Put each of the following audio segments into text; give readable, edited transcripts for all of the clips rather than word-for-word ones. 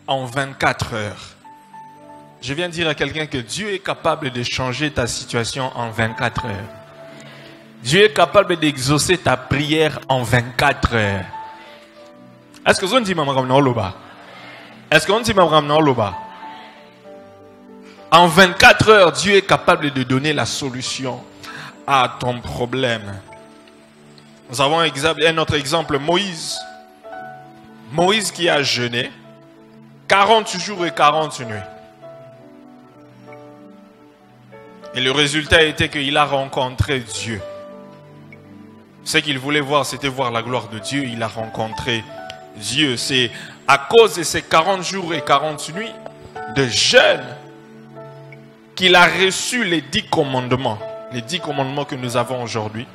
en 24 heures. Je viens de dire à quelqu'un que Dieu est capable de changer ta situation en 24 heures. Dieu est capable d'exaucer ta prière en 24 heures. Est-ce que vous dit Est-ce qu'on dit en 24 heures, Dieu est capable de donner la solution à ton problème. Nous avons un autre exemple, Moïse. Moïse qui a jeûné 40 jours et 40 nuits. Et le résultat était qu'il a rencontré Dieu. Ce qu'il voulait voir, c'était voir la gloire de Dieu. Il a rencontré Dieu. C'est à cause de ces 40 jours et 40 nuits de jeûne qu'il a reçu les 10 commandements. Les 10 commandements que nous avons aujourd'hui.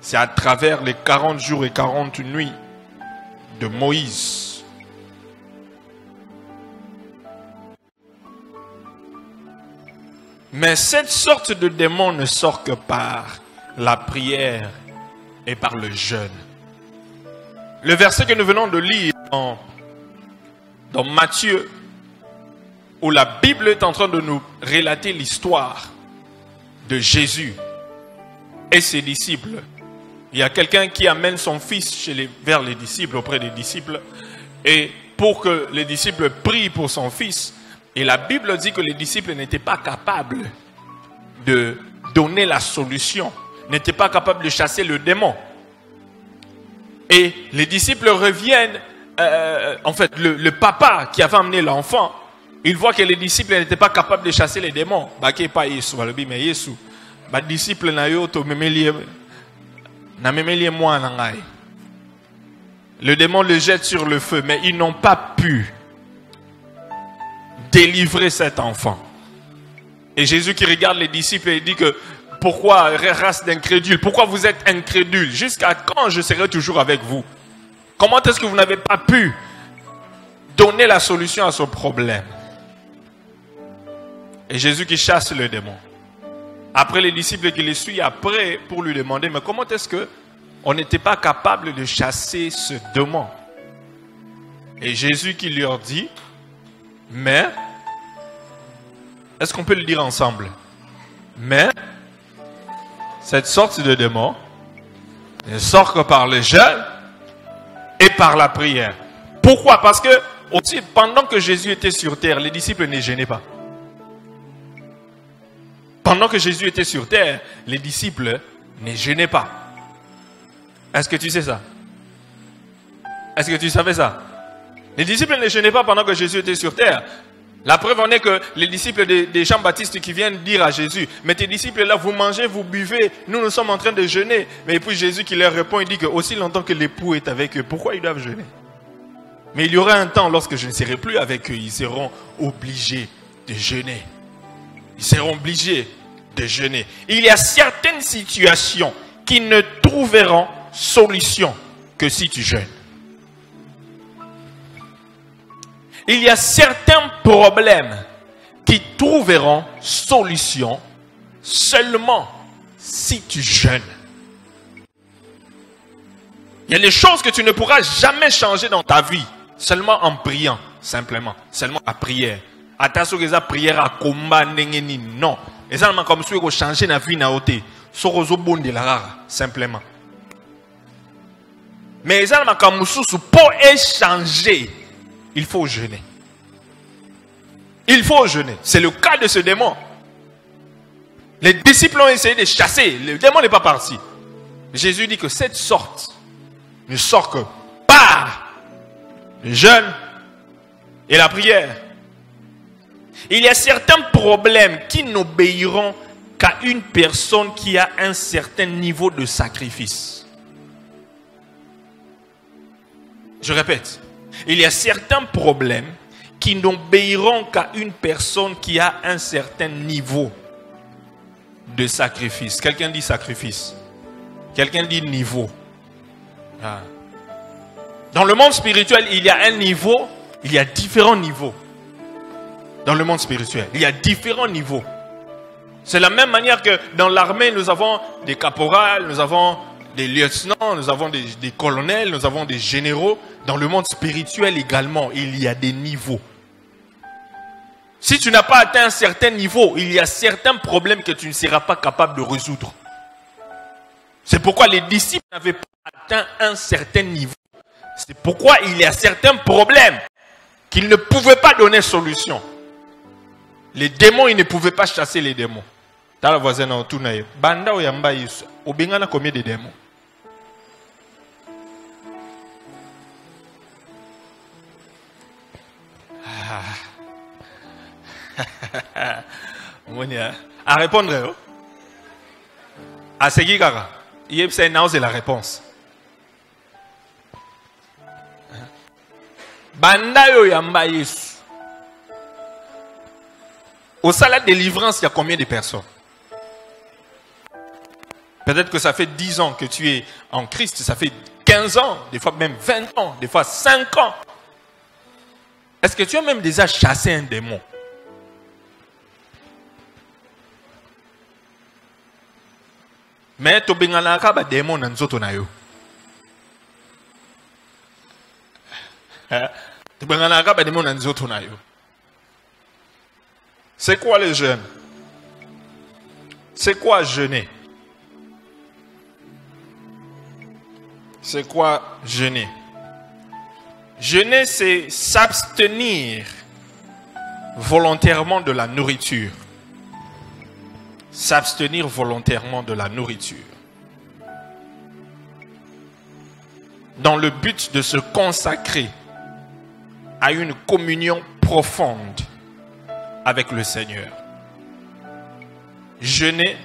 C'est à travers les 40 jours et 40 nuits de Moïse. Mais cette sorte de démon ne sort que par la prière et par le jeûne. Le verset que nous venons de lire dans Matthieu, où la Bible est en train de nous relater l'histoire de Jésus et ses disciples. Il y a quelqu'un qui amène son fils vers les disciples, auprès des disciples, et pour que les disciples prient pour son fils. Et la Bible dit que les disciples n'étaient pas capables de donner la solution, n'étaient pas capables de chasser le démon. Et les disciples reviennent, en fait, le papa qui avait amené l'enfant, il voit que les disciples n'étaient pas capables de chasser les démons. Le démon le jette sur le feu, mais ils n'ont pas pu délivrer cet enfant. Et Jésus qui regarde les disciples et dit que pourquoi, race d'incrédules, pourquoi vous êtes incrédules? Jusqu'à quand je serai toujours avec vous? Comment est-ce que vous n'avez pas pu donner la solution à ce problème? Et Jésus qui chasse le démon. Après les disciples qui les suivent après pour lui demander, mais comment est-ce que on n'était pas capable de chasser ce démon? Et Jésus qui leur dit, mais, est-ce qu'on peut le dire ensemble? Mais, cette sorte de démon ne sort que par le jeûne et par la prière. Pourquoi? Parce que aussi, pendant que Jésus était sur terre, les disciples ne jeûnaient pas. Pendant que Jésus était sur terre, les disciples ne jeûnaient pas. Est-ce que tu sais ça? Est-ce que tu savais ça? Les disciples ne jeûnaient pas pendant que Jésus était sur terre. La preuve en est que les disciples de Jean-Baptiste qui viennent dire à Jésus, mais tes disciples là, vous mangez, vous buvez, nous sommes en train de jeûner. Mais puis Jésus qui leur répond, il dit que aussi longtemps que l'époux est avec eux, pourquoi ils doivent jeûner? Mais il y aura un temps lorsque je ne serai plus avec eux, ils seront obligés de jeûner. Ils seront obligés de jeûner. Il y a certaines situations qui ne trouveront solution que si tu jeûnes. Il y a certains problèmes qui trouveront solution seulement si tu jeûnes. Il y a des choses que tu ne pourras jamais changer dans ta vie seulement en priant, simplement, seulement à prière. Attention que ça prière à combat n'engeni non. Et ça comme si on changer na vie na oté, sorozo bonde la rara simplement. Mais ça comme sous pour échanger, il faut jeûner. Il faut jeûner. C'est le cas de ce démon. Les disciples ont essayé de chasser. Le démon n'est pas parti. Jésus dit que cette sorte ne sort que par le jeûne et la prière. Il y a certains problèmes qui n'obéiront qu'à une personne qui a un certain niveau de sacrifice. Je répète. Il y a certains problèmes qui n'obéiront qu'à une personne qui a un certain niveau de sacrifice. Quelqu'un dit sacrifice. Quelqu'un dit niveau. Ah. Dans le monde spirituel, il y a un niveau, il y a différents niveaux. Dans le monde spirituel, il y a différents niveaux. C'est la même manière que dans l'armée, nous avons des caporals, nous avons des lieutenants, nous avons des colonels, nous avons des généraux. Dans le monde spirituel également, il y a des niveaux. Si tu n'as pas atteint un certain niveau, il y a certains problèmes que tu ne seras pas capable de résoudre. C'est pourquoi les disciples n'avaient pas atteint un certain niveau. C'est pourquoi il y a certains problèmes qu'ils ne pouvaient pas donner solution. Les démons, ils ne pouvaient pas chasser les démons. Dans la voisine, on tourne. Banda ou yamba yiso. Obengana combien de démons? À répondre. À ce qui gaga. C'est la réponse. Banda yo yamba yiso. Au salaire de délivrance, il y a combien de personnes? Peut-être que ça fait 10 ans que tu es en Christ, ça fait 15 ans, des fois même 20 ans, des fois 5 ans. Est-ce que tu as même déjà chassé un démon? Mais tu as un démon dans nzoto na yo. Tu as un démon dans nzoto na yo. C'est quoi le jeûne? C'est quoi jeûner? C'est quoi jeûner? Jeûner, c'est s'abstenir volontairement de la nourriture. S'abstenir volontairement de la nourriture. Dans le but de se consacrer à une communion profonde avec le Seigneur. Jeûner,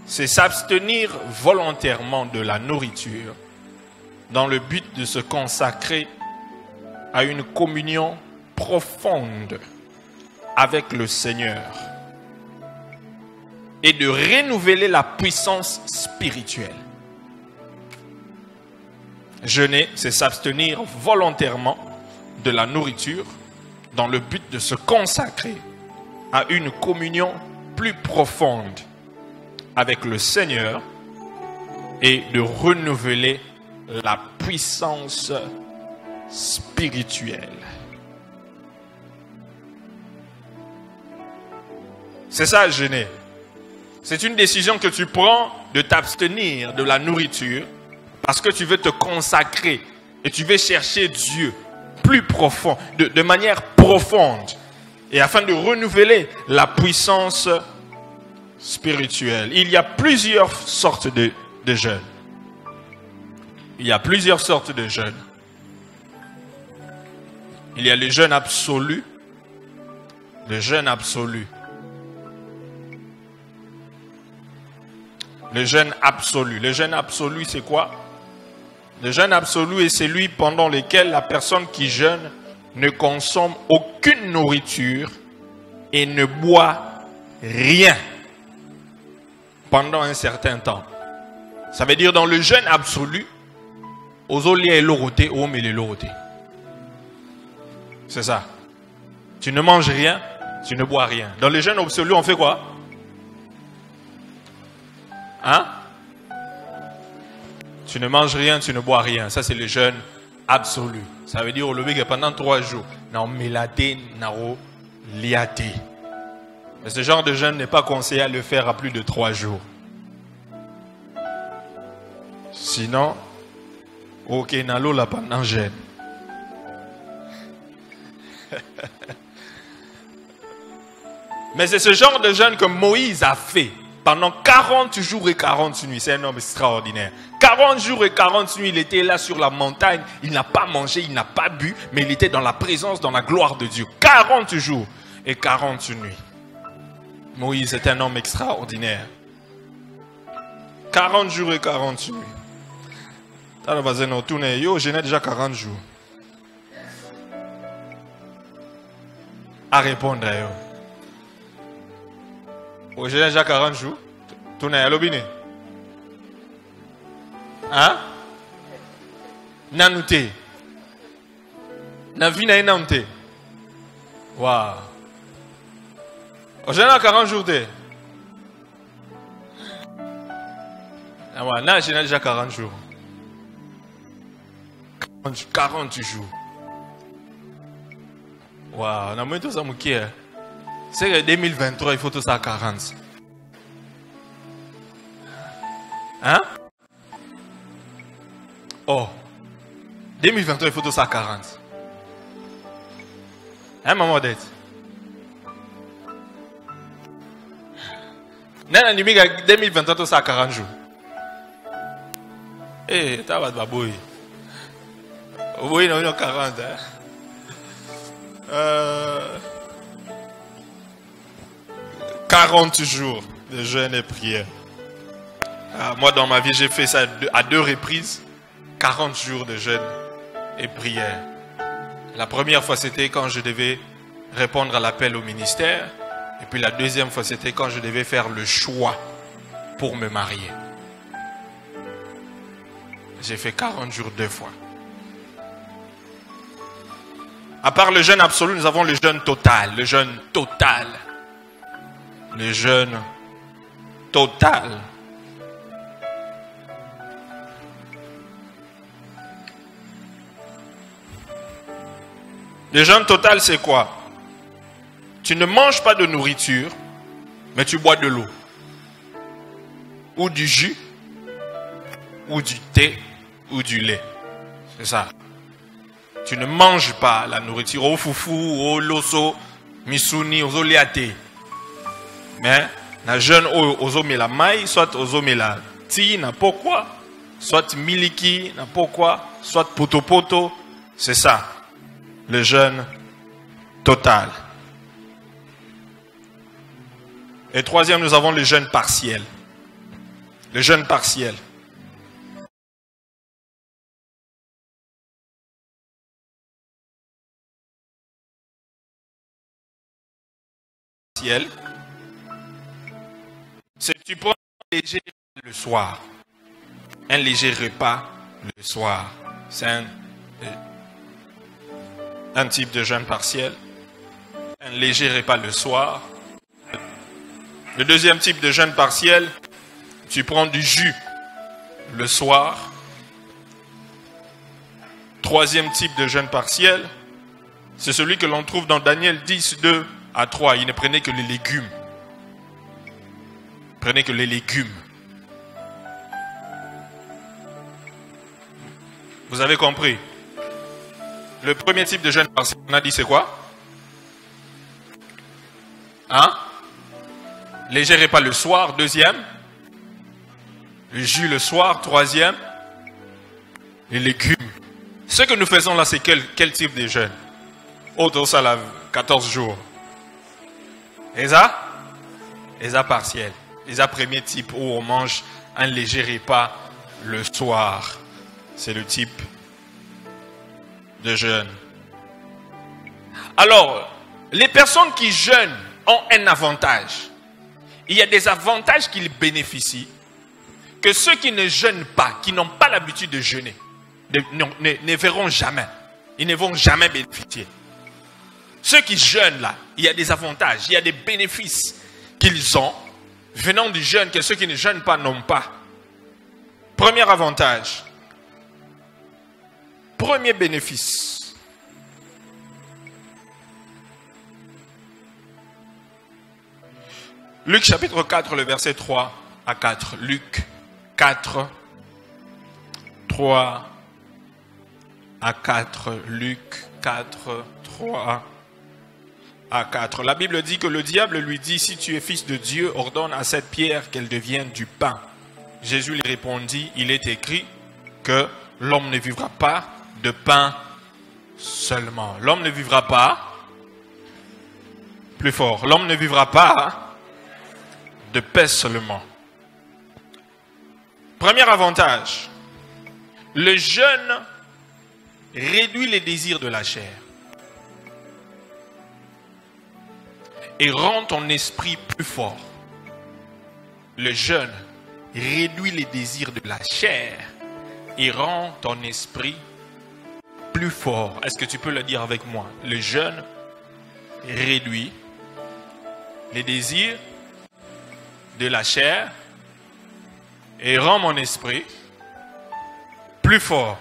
c'est s'abstenir volontairement de la nourriture dans le but de se consacrer à une communion profonde avec le Seigneur et de renouveler la puissance spirituelle. Jeûner, c'est s'abstenir volontairement de la nourriture dans le but de se consacrer à une communion plus profonde avec le Seigneur et de renouveler la puissance spirituelle. C'est ça, jeûner. C'est une décision que tu prends de t'abstenir de la nourriture parce que tu veux te consacrer et tu veux chercher Dieu plus profond, de manière profonde, et afin de renouveler la puissance spirituelle. Il y a plusieurs sortes de jeûnes. Il y a plusieurs sortes de jeûnes. Il y a le jeûne absolu. Le jeûne absolu. Le jeûne absolu. Le jeûne absolu, c'est quoi? Le jeûne absolu est celui pendant lequel la personne qui jeûne ne consomme aucune nourriture et ne boit rien pendant un certain temps. Ça veut dire dans le jeûne absolu, c'est ça. Tu ne manges rien, tu ne bois rien. Dans le jeûne absolu, on fait quoi? Hein? Tu ne manges rien, tu ne bois rien. Ça, c'est le jeûne absolu. Ça veut dire que pendant 3 jours, mais ce genre de jeûne n'est pas conseillé à le faire à plus de 3 jours. Sinon, ok, nalo la pendant jeûne. Mais c'est ce genre de jeûne que Moïse a fait pendant 40 jours et 40 nuits. C'est un homme extraordinaire. 40 jours et 40 nuits, il était là sur la montagne. Il n'a pas mangé, il n'a pas bu, mais il était dans la présence, dans la gloire de Dieu. 40 jours et 40 nuits. Moïse est un homme extraordinaire. 40 jours et 40 nuits. Yo, je n'ai déjà 40 jours. À répondre. Yo, je n'ai déjà 40 jours. Tu n'es à l'obine. Hein? Nanouté. Navina et nanouté. Waouh. Je n'ai 40 jours. Là, je n'ai déjà 40 jours. 40 jours. Waouh, on a moins de ça, C'est que 2023, il faut tout ça à 40. Hein? Oh. 2023, il faut tout ça à 40. Hein, maman d'être? Nana, 2023, tout ça à 40 jours. Eh, t'as pas de babouille. Oui, non, 40. Hein? 40 jours de jeûne et prière. Moi, dans ma vie, j'ai fait ça à 2 reprises. 40 jours de jeûne et prière. La première fois, c'était quand je devais répondre à l'appel au ministère. Et puis la deuxième fois, c'était quand je devais faire le choix pour me marier. J'ai fait 40 jours 2 fois. À part le jeûne absolu, nous avons le jeûne total. Le jeûne total. Le jeûne total. Le jeûne total, c'est quoi? Tu ne manges pas de nourriture, mais tu bois de l'eau. Ou du jus, ou du thé, ou du lait. C'est ça. Tu ne manges pas la nourriture au foufou, au loso, misuni, au zoliate. Mais, na jeune aux hommes la maille, soit aux hommes la ti, na pourquoi, soit miliki, na pourquoi, soit poto. C'est ça. Le jeûne total. Et troisième, nous avons le jeûne partiel. Le jeûne partiel. C'est que tu prends un léger repas le soir. Un léger repas le soir. C'est un type de jeûne partiel. Un léger repas le soir. Le deuxième type de jeûne partiel, tu prends du jus le soir. Troisième type de jeûne partiel, c'est celui que l'on trouve dans Daniel 10, 2 à 3. Il ne prenait que les légumes. Prenez que les légumes. Vous avez compris? Le premier type de jeûne partiel, on a dit c'est quoi? Hein? Léger repas le soir, deuxième. Le jus le soir, troisième. Les légumes. Ce que nous faisons là, c'est quel type de jeûne? Autre ça là, 14 jours. Et ça partiel. Et ça premier type où on mange un léger repas le soir. C'est le type de jeûne. Alors, les personnes qui jeûnent ont un avantage. Il y a des avantages qu'ils bénéficient que ceux qui ne jeûnent pas, qui n'ont pas l'habitude de jeûner, ne verront jamais. Ils ne vont jamais bénéficier. Ceux qui jeûnent là, il y a des avantages, il y a des bénéfices qu'ils ont venant du jeûne que ceux qui ne jeûnent pas n'ont pas. Premier avantage. Premier bénéfice. Luc chapitre 4, le verset 3 à 4. Luc 4, 3 à 4. Luc 4, 3 à 4. La Bible dit que le diable lui dit, si tu es fils de Dieu, ordonne à cette pierre qu'elle devienne du pain. Jésus lui répondit, il est écrit que l'homme ne vivra pas de pain seulement. L'homme ne vivra pas, plus fort, l'homme ne vivra pas de paix seulement. Premier avantage, le jeûne réduit les désirs de la chair et rend ton esprit plus fort. Le jeûne réduit les désirs de la chair et rend ton esprit plus fort. Est-ce que tu peux le dire avec moi? Le jeûne réduit les désirs de la chair et rend mon esprit plus fort.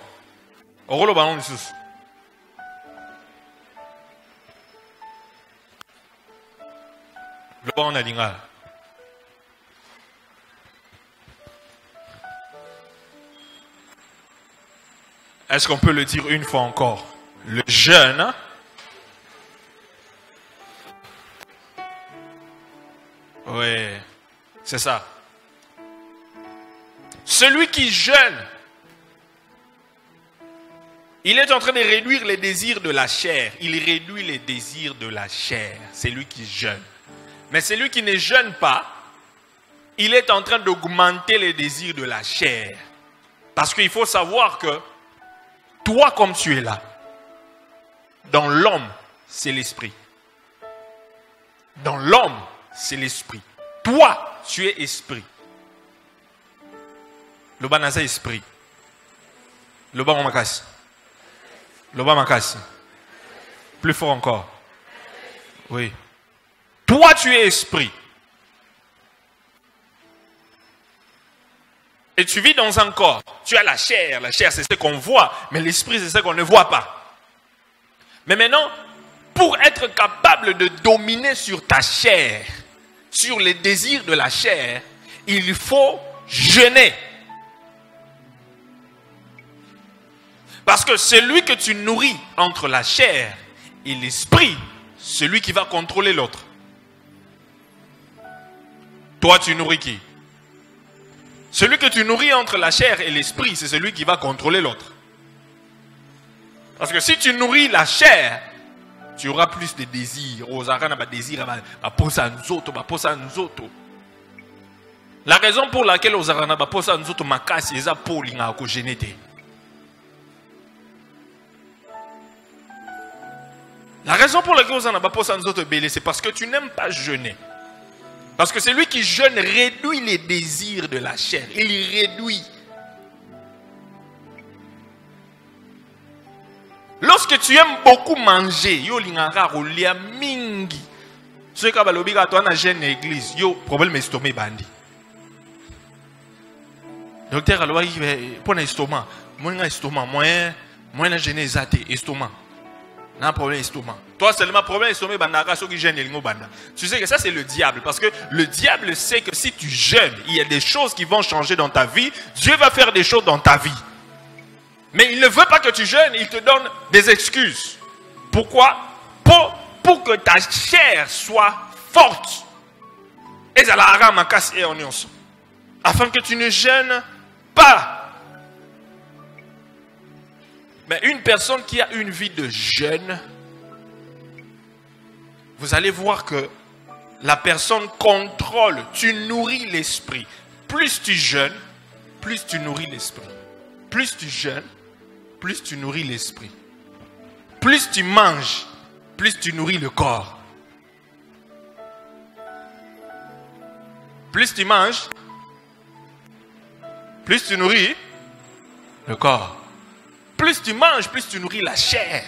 Le bon on a linga. Est-ce qu'on peut le dire une fois encore? Le jeûne. Oui, c'est ça. Celui qui jeûne, il est en train de réduire les désirs de la chair. Il réduit les désirs de la chair. C'est lui qui jeûne. Mais celui qui ne jeûne pas, il est en train d'augmenter les désirs de la chair. Parce qu'il faut savoir que toi, comme tu es là, dans l'homme, c'est l'esprit. Dans l'homme, c'est l'esprit. Toi, tu es esprit. Le bas n'a esprit. Le bas makasi. Le bas makasi. Plus fort encore. Oui. Toi, tu es esprit. Et tu vis dans un corps. Tu as la chair. La chair, c'est ce qu'on voit. Mais l'esprit, c'est ce qu'on ne voit pas. Mais maintenant, pour être capable de dominer sur ta chair, sur les désirs de la chair, il faut jeûner. Parce que celui que tu nourris entre la chair et l'esprit, celui qui va contrôler l'autre. Toi, tu nourris qui? Celui que tu nourris entre la chair et l'esprit, c'est celui qui va contrôler l'autre. Parce que si tu nourris la chair, tu auras plus de désirs. La raison pour laquelle c'est parce que tu n'aimes pas jeûner. Parce que celui qui jeûne réduit les désirs de la chair. Il réduit. Lorsque tu aimes beaucoup manger, yo lingara olia mingi. Ce que balobi ka toi na jeune église, yo problème estomac bandi. Docteur aloi pour estomac, moi na jeune ezate estomac. Na problème estomac. Toi seulement problème estomac bandaka ceux qui jeûnent lingo banda. Tu sais que ça c'est le diable parce que le diable sait que si tu jeûnes, il y a des choses qui vont changer dans ta vie, Dieu va faire des choses dans ta vie. Mais il ne veut pas que tu jeûnes, il te donne des excuses. Pourquoi? Pour que ta chair soit forte. Et ça la rame et en nyonso. Afin que tu ne jeûnes pas. Mais une personne qui a une vie de jeûne, vous allez voir que la personne contrôle, tu nourris l'esprit. Plus tu jeûnes, plus tu nourris l'esprit. Plus tu jeûnes, plus tu nourris l'esprit. Plus tu manges, plus tu nourris le corps. Plus tu manges, plus tu nourris le corps. Plus tu manges, plus tu nourris la chair.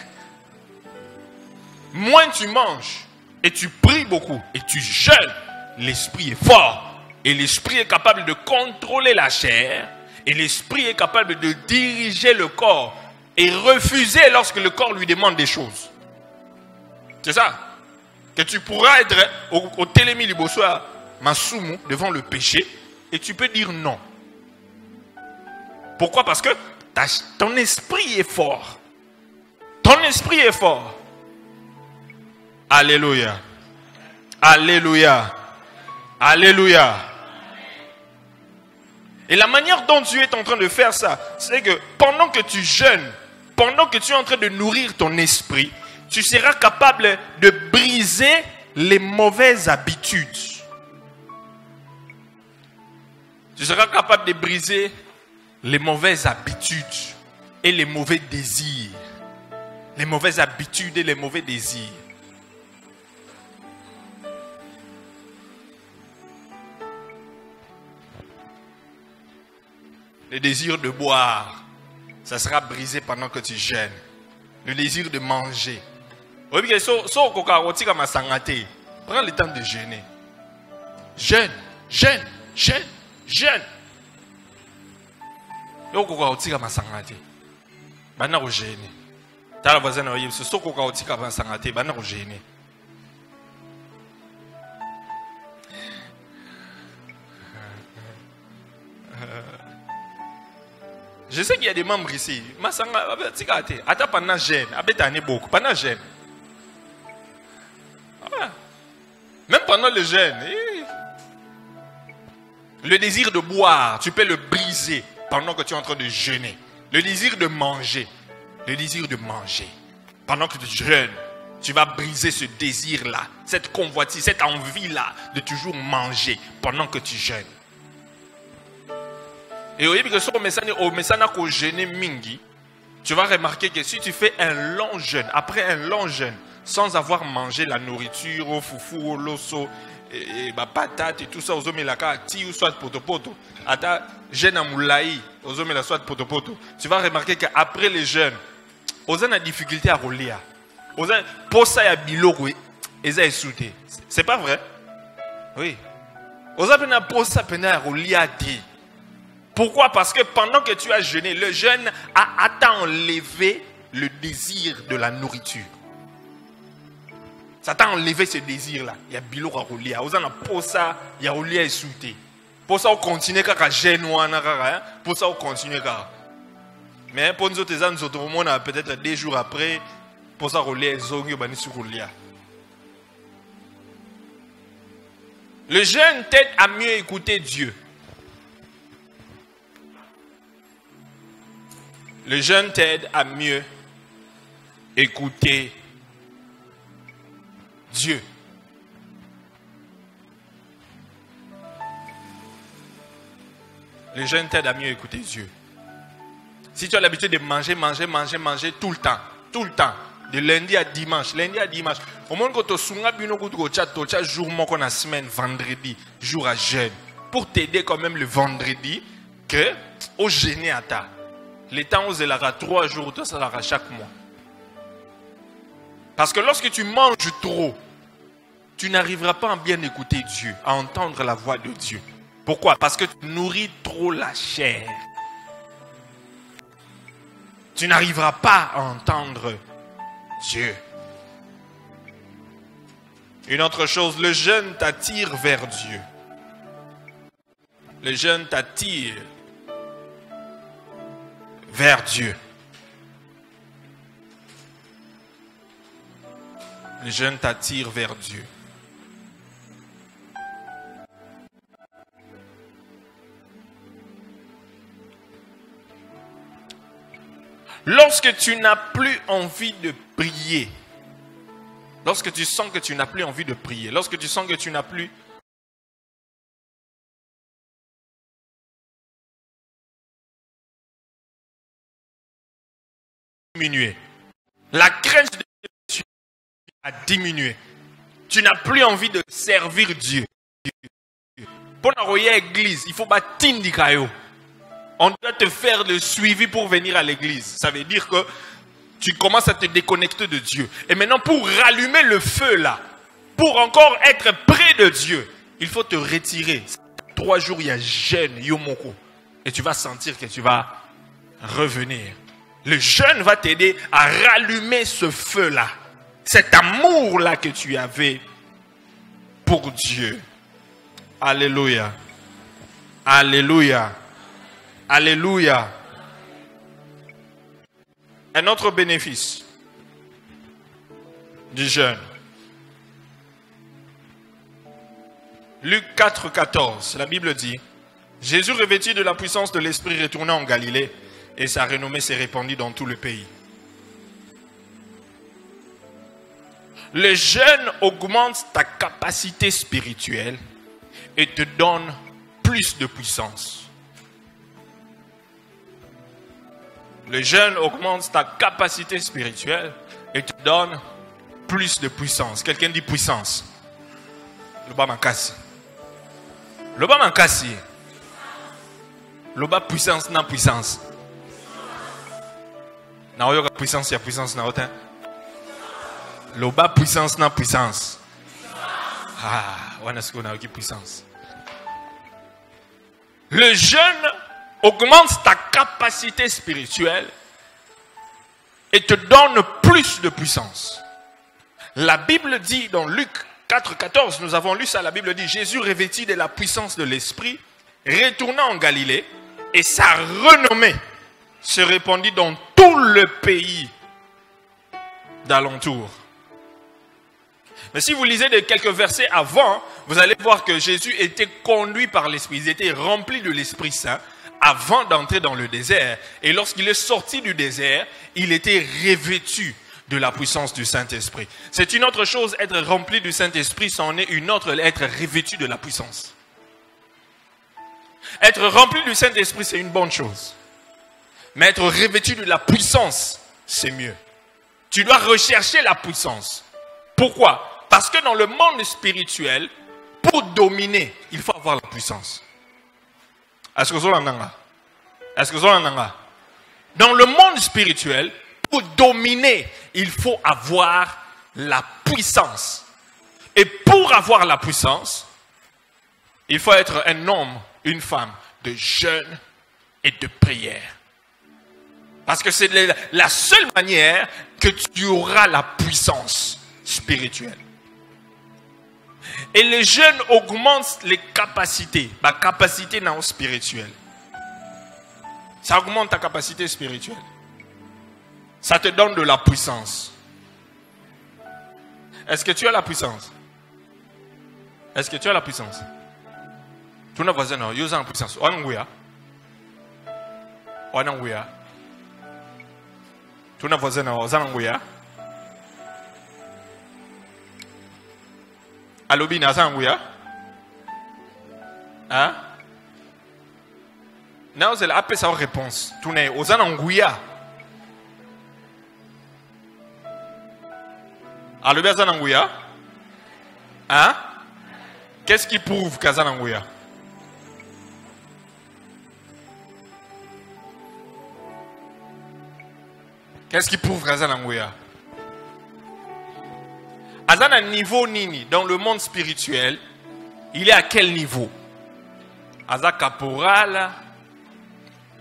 Moins tu manges et tu pries beaucoup et tu jeûnes, l'esprit est fort. Et l'esprit est capable de contrôler la chair. Et l'esprit est capable de diriger le corps et refuser lorsque le corps lui demande des choses. C'est ça. Que tu pourras être au télémi libosoa masumu devant le péché et tu peux dire non. Pourquoi? Parce que ton esprit est fort. Ton esprit est fort. Alléluia. Alléluia. Alléluia. Et la manière dont Dieu est en train de faire ça, c'est que pendant que tu jeûnes, pendant que tu es en train de nourrir ton esprit, tu seras capable de briser les mauvaises habitudes. Tu seras capable de briser les mauvaises habitudes et les mauvais désirs. Les mauvaises habitudes et les mauvais désirs. Le désir de boire, ça sera brisé pendant que tu jeûnes. Le désir de manger. Prends le temps de jeûner. Jeûne, jeûne, jeûne, jeûne. Je sais qu'il y a des membres ici. Attends, pendant jeûne, beaucoup. Pendant jeûne. Même pendant le jeûne. Le désir de boire, tu peux le briser pendant que tu es en train de jeûner. Le désir de manger. Le désir de manger. Pendant que tu jeûnes, tu vas briser ce désir-là, cette convoitise, cette envie-là de toujours manger pendant que tu jeûnes. Et au mingi, tu vas remarquer que si tu fais un long jeûne, après un long jeûne, sans avoir mangé la nourriture, au foufou, au loso, et patate et tout ça, aux hommes la ti ou soit potopoto, ata jeûne à moulaï, aux hommes la soit potopoto, tu vas remarquer qu'après les jeûnes, aux gens ont difficulté à rouler. Aux gens, pour ça, il y a biloko, ils ont sauté. C'est pas vrai? Oui. Aux gens, pour ça, ils ont rouler. Pourquoi? Parce que pendant que tu as jeûné, le jeûne a enlevé le désir de la nourriture. Ça t'a enlevé ce désir-là. Il y a biloko à rouler. Aux gens, pour ça, il y a rouler et sauter. Pour ça, on continue à jeûner. Pour ça, on continue à. Mais pour nous autres, peut-être 2 jours après, pour ça, le jeûne t'aide à mieux écouter Dieu. Le jeûne t'aide à mieux écouter Dieu. Le jeûne t'aide à mieux écouter Dieu. Si tu as l'habitude de manger tout le temps, de lundi à dimanche, au moins quand tu as jour dans la semaine, vendredi, jour à jeûne, pour t'aider quand même le vendredi, que au jeûner à ta. Les temps où il y aura 3 jours, ça sera chaque mois. Parce que lorsque tu manges trop, tu n'arriveras pas à bien écouter Dieu, à entendre la voix de Dieu. Pourquoi? Parce que tu nourris trop la chair. Tu n'arriveras pas à entendre Dieu. Une autre chose, le jeûne t'attire vers Dieu. Le jeûne t'attire vers Dieu. Le jeûne t'attire vers Dieu. Lorsque tu n'as plus envie de prier, lorsque tu sens que tu n'as plus envie de prier, lorsque tu sens que tu n'as plus diminué, la crainte de Dieu a diminué, tu n'as plus envie de servir Dieu. Pour envoyer à l'église, il faut bâtir du caillou. On doit te faire le suivi pour venir à l'église. Ça veut dire que tu commences à te déconnecter de Dieu. Et maintenant, pour rallumer le feu là, pour encore être près de Dieu, il faut te retirer. 3 jours, il y a jeûne, yomoko. Et tu vas sentir que tu vas revenir. Le jeûne va t'aider à rallumer ce feu là. Cet amour là que tu avais pour Dieu. Alléluia. Alléluia. Alléluia. Un autre bénéfice du jeûne. Luc 4, 14, la Bible dit, Jésus revêtu de la puissance de l'Esprit retourna en Galilée et sa renommée s'est répandue dans tout le pays. Le jeûne augmente ta capacité spirituelle et te donne plus de puissance. Le jeûne augmente ta capacité spirituelle et te donne plus de puissance. Quelqu'un dit puissance. Le bas mankasi. Le bas mankasi. Le bas puissance na puissance. Na oyoka puissance ya puissance na otin. Le bas puissance na puissance. Ah, wana siko na oki puissance. Le jeûne augmente ta capacité spirituelle et te donne plus de puissance. La Bible dit dans Luc 4, 14, nous avons lu ça, la Bible dit, Jésus revêtu de la puissance de l'Esprit, retourna en Galilée et sa renommée se répandit dans tout le pays d'alentour. Mais si vous lisez quelques versets avant, vous allez voir que Jésus était conduit par l'Esprit. Il était rempli de l'Esprit Saint avant d'entrer dans le désert. Et lorsqu'il est sorti du désert, il était revêtu de la puissance du Saint-Esprit. C'est une autre chose, être rempli du Saint-Esprit, c'en est une autre, être revêtu de la puissance. Être rempli du Saint-Esprit, c'est une bonne chose. Mais être revêtu de la puissance, c'est mieux. Tu dois rechercher la puissance. Pourquoi? Parce que dans le monde spirituel, pour dominer, il faut avoir la puissance. Est-ce que vous entendez? Est-ce que vous entendez? Dans le monde spirituel, pour dominer, il faut avoir la puissance. Et pour avoir la puissance, il faut être un homme, une femme de jeûne et de prière. Parce que c'est la seule manière que tu auras la puissance spirituelle. Et les jeûnes augmentent les capacités. Ma capacité non spirituelle. Ça augmente ta capacité spirituelle. Ça te donne de la puissance. Est-ce que tu as la puissance? Est-ce que tu as la puissance? Tu n'as pas la puissance. Tu n'as pas Alobi na sanguya? Hein? Non, c'est la sa réponse. Tu n'es aux ananguya. Alobi azananguya? Hein? Qu'est-ce qui prouve qu'azananguya? Qu'est-ce qui prouve qu'azananguya? Azan à niveau nini dans le monde spirituel, il est à quel niveau? Aza caporal,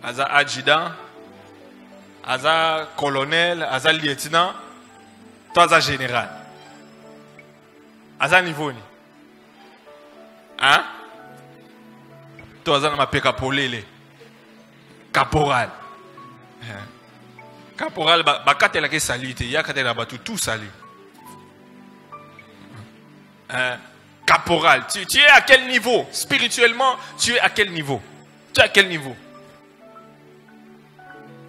aza adjudant, aza colonel, aza lieutenant, toi aza général. Aza niveau ni. Hein? Toi aza ma capolele. Caporal. Caporal ba katela ke salite, ya katela ba tout sali. Caporal, tu es à quel niveau? Spirituellement, tu es à quel niveau? Tu es à quel niveau?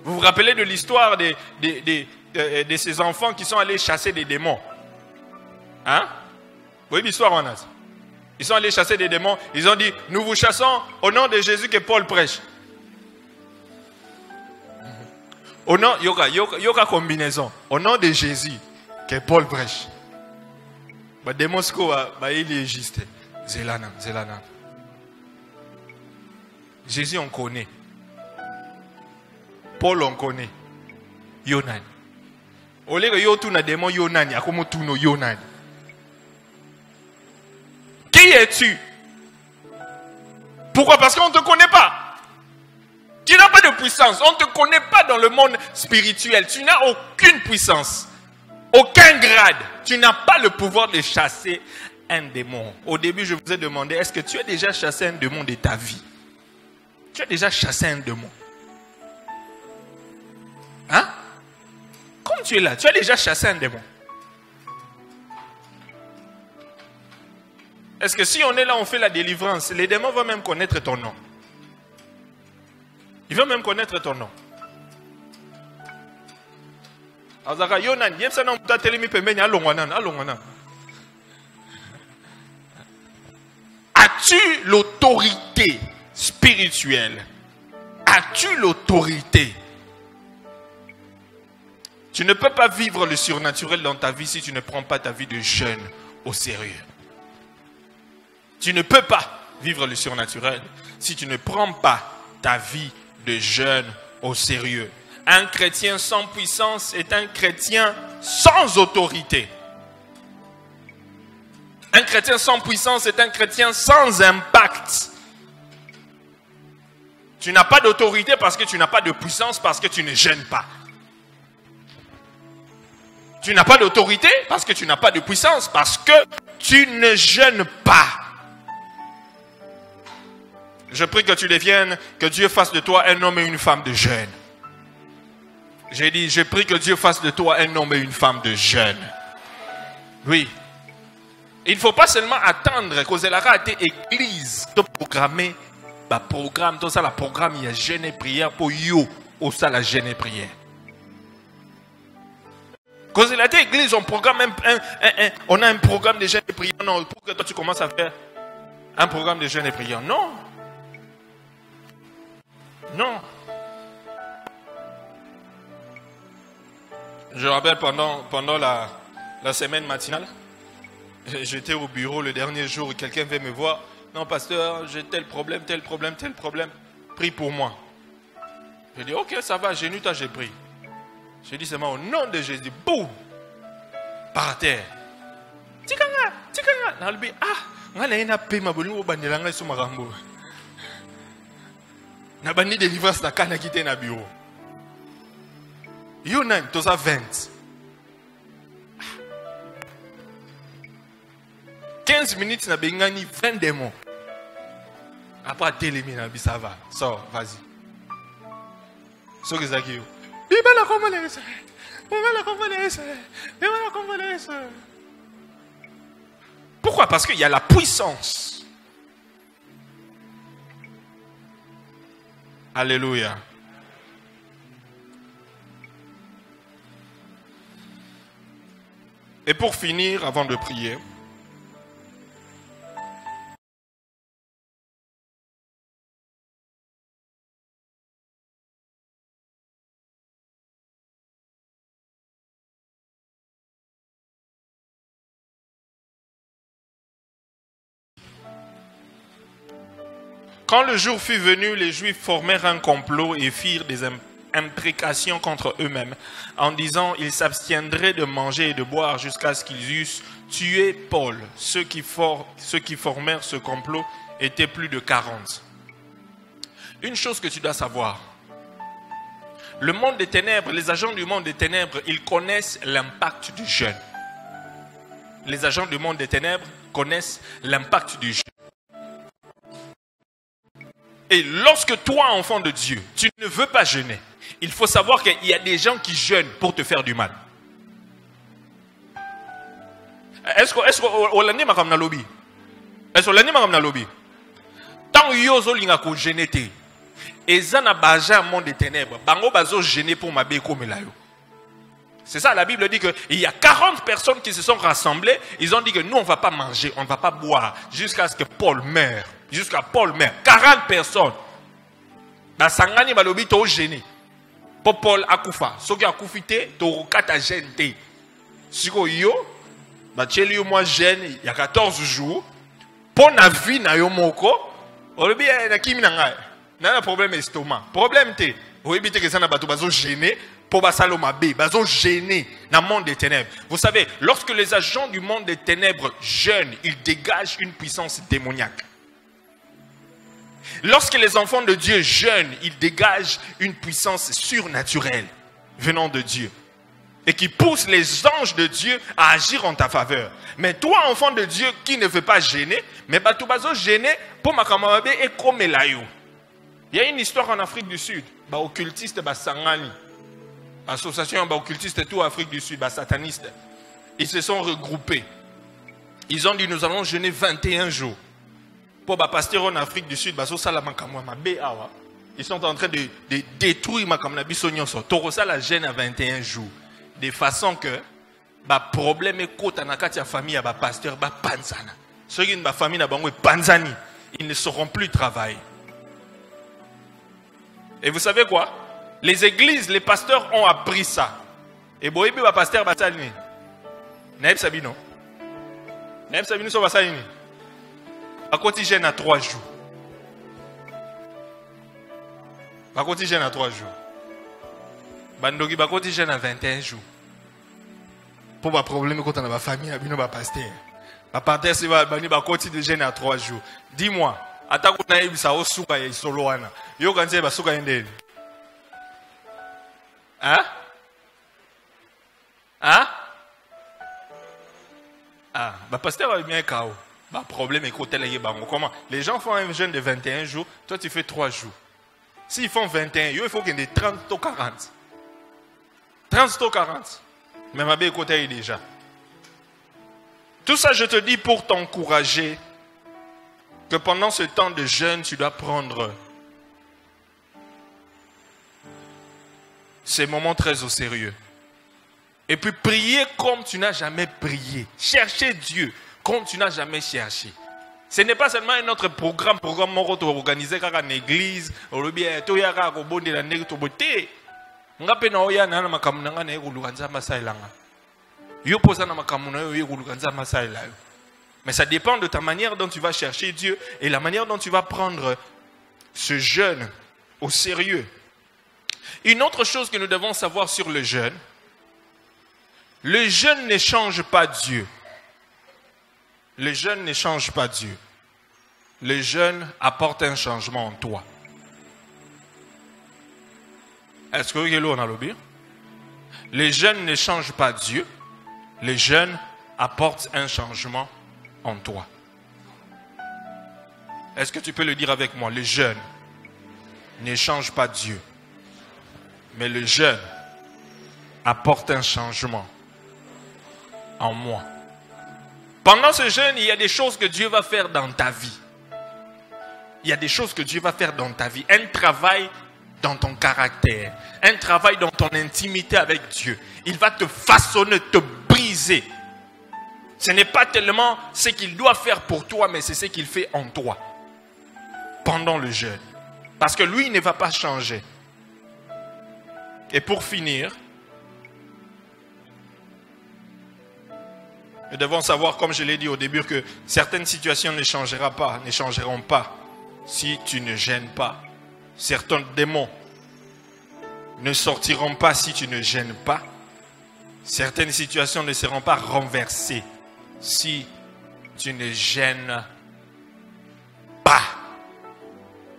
Vous vous rappelez de l'histoire de ces enfants qui sont allés chasser des démons? Hein? Vous voyez l'histoire en a? Ils sont allés chasser des démons. Ils ont dit, nous vous chassons au nom de Jésus que Paul prêche. Au nom, yoga combinaison. Au nom de Jésus que Paul prêche. Il est juste. Zelana. Jésus, on connaît. Paul, on connaît. Yonan. Au lieu de Yotuna démon Yonan, il y a comme Tuno Yonan. Qui es-tu? Pourquoi? Parce qu'on ne te connaît pas. Tu n'as pas de puissance. On ne te connaît pas dans le monde spirituel. Tu n'as aucune puissance. Aucun grade. Tu n'as pas le pouvoir de chasser un démon. Au début, je vous ai demandé, est-ce que tu as déjà chassé un démon de ta vie? Tu as déjà chassé un démon? Hein? Comme tu es là, tu as déjà chassé un démon? Est-ce que si on est là, on fait la délivrance, les démons vont même connaître ton nom? Ils vont même connaître ton nom. As-tu l'autorité spirituelle? As-tu l'autorité? Tu ne peux pas vivre le surnaturel dans ta vie si tu ne prends pas ta vie de jeûne au sérieux. Tu ne peux pas vivre le surnaturel si tu ne prends pas ta vie de jeûne au sérieux. Un chrétien sans puissance est un chrétien sans autorité. Un chrétien sans puissance est un chrétien sans impact. Tu n'as pas d'autorité parce que tu n'as pas de puissance, parce que tu ne jeûnes pas. Tu n'as pas d'autorité parce que tu n'as pas de puissance, parce que tu ne jeûnes pas. Je prie que tu deviennes, que Dieu fasse de toi un homme et une femme de jeûne. J'ai dit, je prie que Dieu fasse de toi un homme et une femme de jeûne. Oui. Il ne faut pas seulement attendre que Zelara ait église de programmer, programme, tout ça, la programme, il y a jeûne et prière pour you, ou ça, la jeûne et prière. Quand il a été église, on programme on a un programme de jeûne et prière. Non, pour que toi tu commences à faire un programme de jeûne et prière. Non. Non. Je rappelle pendant la semaine matinale, j'étais au bureau le dernier jour et quelqu'un veut me voir. Non, pasteur, j'ai tel problème. Prie pour moi. Je dis, ok, ça va, j'ai nu, toi j'ai pris. J'ai dit seulement au nom de Jésus, boum, par terre. Tikanga. Nalbi, na pe mabolingo bandelanga sur marambo. Na bandi délivrance na kana quitté na bureau. You name, to ça 20. 15 minutes na bengani 20 démons. Après télémi na bi ça va. So, vas-y. So que ça qui Pourquoi? Parce qu'il y a la puissance. Alléluia. Et pour finir, avant de prier, quand le jour fut venu, les Juifs formèrent un complot et firent des imprécations contre eux-mêmes, en disant ils s'abstiendraient de manger et de boire jusqu'à ce qu'ils eussent tué Paul. Ceux qui formèrent ce complot étaient plus de 40. Une chose que tu dois savoir, le monde des ténèbres, les agents du monde des ténèbres, ils connaissent l'impact du jeûne. Les agents du monde des ténèbres connaissent l'impact du jeûne. Et lorsque toi, enfant de Dieu, tu ne veux pas jeûner, il faut savoir qu'il y a des gens qui jeûnent pour te faire du mal. Est-ce que l'année m'a ramené lobby? Est-ce que l'année m'a ramené lobby? Tant yozo linga ko jeûner te, ezana baja monde des ténèbres, bango bazo jeûner pour m'abe comme là yo. C'est ça, la Bible dit qu'il y a 40 personnes qui se sont rassemblées. Ils ont dit que nous, on ne va pas manger, on ne va pas boire jusqu'à ce que Paul meure. Jusqu'à Paul meure. 40 personnes. Dans Sangani, Balobi, tu es gêné. Pour Paul Akoufa. Ce qui a koufité, tu as gêné. Si tu es moi gêne, il y a 14 jours. Pour la vie, na yo moko. On le dit, il y a un problème estomac. Problème, tu es. On dit que ça n'a pas gêné. Pour Basalomabe, bazo gêné dans le monde des ténèbres. Vous savez, lorsque les agents du monde des ténèbres jeûnent, ils dégagent une puissance démoniaque. Lorsque les enfants de Dieu jeûnent, ils dégagent une puissance surnaturelle venant de Dieu. Et qui pousse les anges de Dieu à agir en ta faveur. Mais toi, enfant de Dieu, qui ne veut pas gêner, mais tu bazo gêner pour Makamabe et comme Elayo. Il y a une histoire en Afrique du Sud, occultiste Sangani. Association occultiste tout Afrique du Sud, satanistes. Ils se sont regroupés. Ils ont dit nous allons jeûner 21 jours. Pour pasteur en Afrique du Sud, ils sont en train de détruire ma Bisognoso. Torosa la jeûne à 21 jours. De façon que problème est côté dans la famille à pasteur panzana. Ceux qui ont famille na bango panzani, ils ne sauront plus travailler. Et vous savez quoi? Les églises, les pasteurs ont appris ça. Et boyebi ba pasteur batalini. Naïb Sabino. Naïb Sabino so basalini. A quotidien à 3 jours. A quotidien à 3 jours. Bandogi ba quotidien à 21 jours. Pour ba problème quand on a ba famille, abino ba pasteur. Ba pasteur c'est ba bani ba quotidien à 3 jours. Dis-moi, atako naïb sa osuka ya soloana. Yo kanze ba suka ndeni. Hein? Hein? Ah, pasteur va bien KO. Problème est côté les bango. Comment? Les gens font un jeûne de 21 jours, toi tu fais 3 jours. S'ils font 21, il faut qu'il y ait 30 ou 40. 30 ou 40. Mais ma belle côté déjà. Tout ça, je te dis pour t'encourager que pendant ce temps de jeûne, tu dois prendre ces moments très au sérieux. Et puis prier comme tu n'as jamais prié. Chercher Dieu comme tu n'as jamais cherché. Ce n'est pas seulement un autre programme organisé dans une église, ou bien tout ya ka ko bonde la ndenge to bote. Ngape na oya na makamu na ngana ekulukanza masailanga. Yo posa na makamu na yo ekulukanza masailanga. Mais ça dépend de ta manière dont tu vas chercher Dieu et la manière dont tu vas prendre ce jeûne au sérieux. Une autre chose que nous devons savoir sur le jeûne ne change pas Dieu. Le jeûne ne change pas Dieu. Le jeûne apporte un changement en toi. Est-ce que vous avez le bien? Le jeûne ne change pas Dieu. Le jeûne apporte un changement en toi. Est-ce que tu peux le dire avec moi? Le jeûne ne change pas Dieu. Mais le jeûne apporte un changement en moi. Pendant ce jeûne, il y a des choses que Dieu va faire dans ta vie. Il y a des choses que Dieu va faire dans ta vie. Un travail dans ton caractère. Un travail dans ton intimité avec Dieu. Il va te façonner, te briser. Ce n'est pas tellement ce qu'il doit faire pour toi, mais c'est ce qu'il fait en toi. Pendant le jeûne. Parce que lui, il ne va pas changer. Et pour finir, nous devons savoir, comme je l'ai dit au début, que certaines situations ne changeront pas si tu ne gênes pas. Certains démons ne sortiront pas si tu ne gênes pas. Certaines situations ne seront pas renversées si tu ne gênes pas.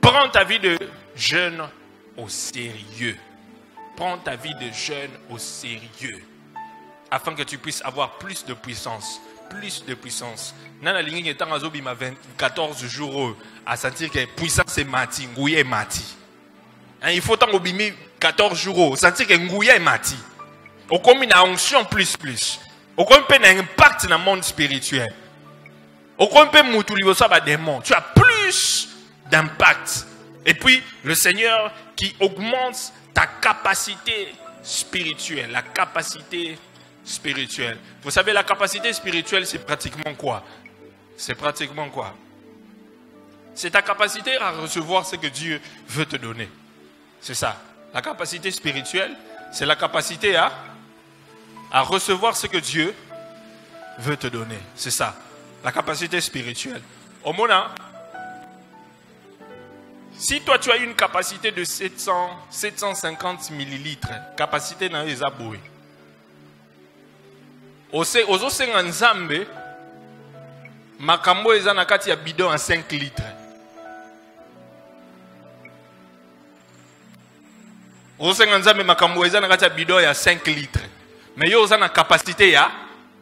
Prends ta vie de jeûne au sérieux. Prends ta vie de jeûne au sérieux. Afin que tu puisses avoir plus de puissance. Plus de puissance. Nana lingi est en 14 jours à sentir que puissance est mati, ngouye est mati. Il faut tant obimi 14 jours, sentir que ngouye est mati. Au comme une onction plus. Au comme un impact dans le monde spirituel. Au comme un moutouli au sabbat démon. Tu as plus d'impact. Et puis le Seigneur qui augmente ta capacité spirituelle. La capacité spirituelle. Vous savez, la capacité spirituelle, c'est pratiquement quoi? C'est pratiquement quoi? C'est ta capacité à recevoir ce que Dieu veut te donner. C'est ça. La capacité spirituelle, c'est la capacité à recevoir ce que Dieu veut te donner. C'est ça. La capacité spirituelle. Au moment, si toi tu as une capacité de 750 millilitres, capacité dans les aboués. Ozo senga nzambe makambo eza na kati ya bidon à 5 litres. Ozo senga nzambe makambo eza na kati ya bidon ya 5 litres. Mais yo oza na capacité ya